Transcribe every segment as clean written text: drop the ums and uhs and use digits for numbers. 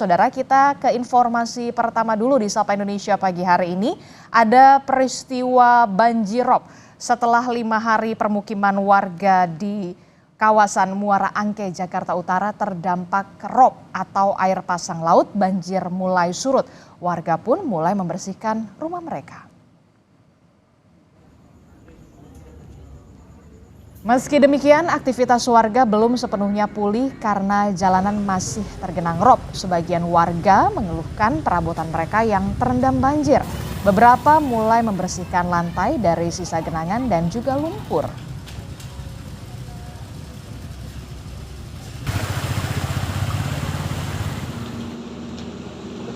Saudara, kita ke informasi pertama dulu di Sapa Indonesia pagi hari ini. Ada peristiwa banjirop setelah 5 hari permukiman warga di kawasan Muara Angke, Jakarta Utara terdampak rop atau air pasang laut. Banjir mulai surut. Warga pun mulai membersihkan rumah mereka. Meski demikian, aktivitas warga belum sepenuhnya pulih karena jalanan masih tergenang rop. Sebagian warga mengeluhkan perabotan mereka yang terendam banjir. Beberapa mulai membersihkan lantai dari sisa genangan dan juga lumpur.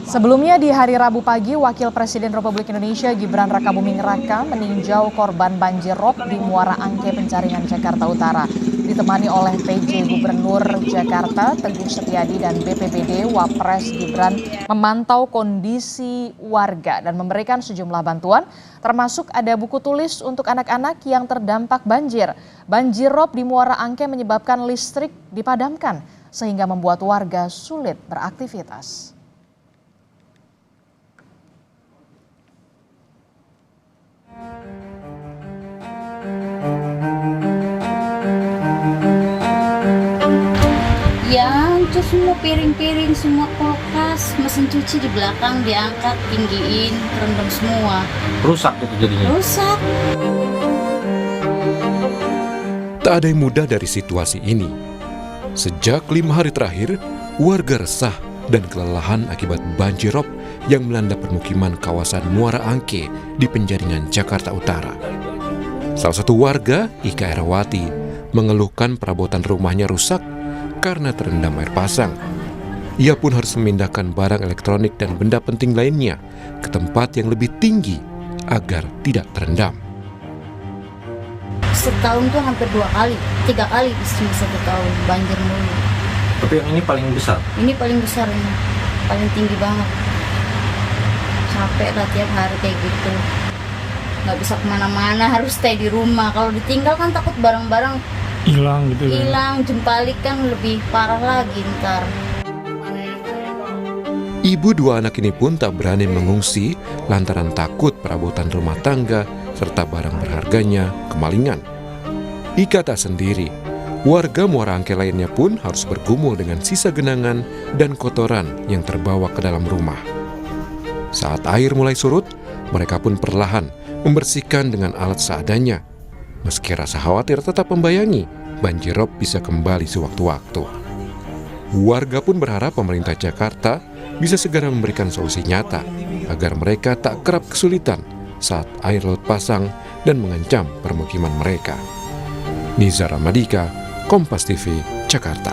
Sebelumnya di hari Rabu pagi, Wakil Presiden Republik Indonesia Gibran Rakabuming Raka meninjau korban banjir rop di Muara Angke, Penjaringan, Jakarta Utara. Ditemani oleh PJ Gubernur Jakarta Teguh Setiadi dan BPBD, Wapres Gibran memantau kondisi warga dan memberikan sejumlah bantuan, termasuk ada buku tulis untuk anak-anak yang terdampak banjir. Banjir rop di Muara Angke menyebabkan listrik dipadamkan, sehingga membuat warga sulit beraktivitas. Ya, itu semua piring-piring, semua kulkas, mesin cuci di belakang diangkat, tinggiin, terendam semua. Rusak itu jadinya? Rusak. Tak ada yang mudah dari situasi ini. Sejak 5 hari terakhir, warga resah dan kelelahan akibat banjir rop yang melanda permukiman kawasan Muara Angke di Penjaringan, Jakarta Utara. Salah satu warga, Ika Erawati, mengeluhkan perabotan rumahnya rusak karena terendam air pasang. Ia pun harus memindahkan barang elektronik dan benda penting lainnya ke tempat yang lebih tinggi agar tidak terendam. Setahun tuh hampir 2 kali, 3 kali di sini 1 tahun banjir mulu. Tapi yang ini paling besar? Ini paling besar ini, paling tinggi banget. Capek lah tiap hari kayak gitu. Nggak bisa kemana-mana, harus stay di rumah. Kalau ditinggal kan takut barang-barang hilang gitu. Hilang, jempalik kan lebih parah lagi ntar. Ibu 2 anak ini pun tak berani mengungsi lantaran takut perabotan rumah tangga serta barang berharganya kemalingan. Ika tak sendiri. Warga Muara Angke lainnya pun harus bergumul dengan sisa genangan dan kotoran yang terbawa ke dalam rumah. Saat air mulai surut, mereka pun perlahan membersihkan dengan alat seadanya. Meski rasa khawatir tetap membayangi, banjir rop bisa kembali sewaktu-waktu. Warga pun berharap pemerintah Jakarta bisa segera memberikan solusi nyata agar mereka tak kerap kesulitan saat air laut pasang dan mengancam permukiman mereka. Nizar Ramadika, Kompas TV, Jakarta.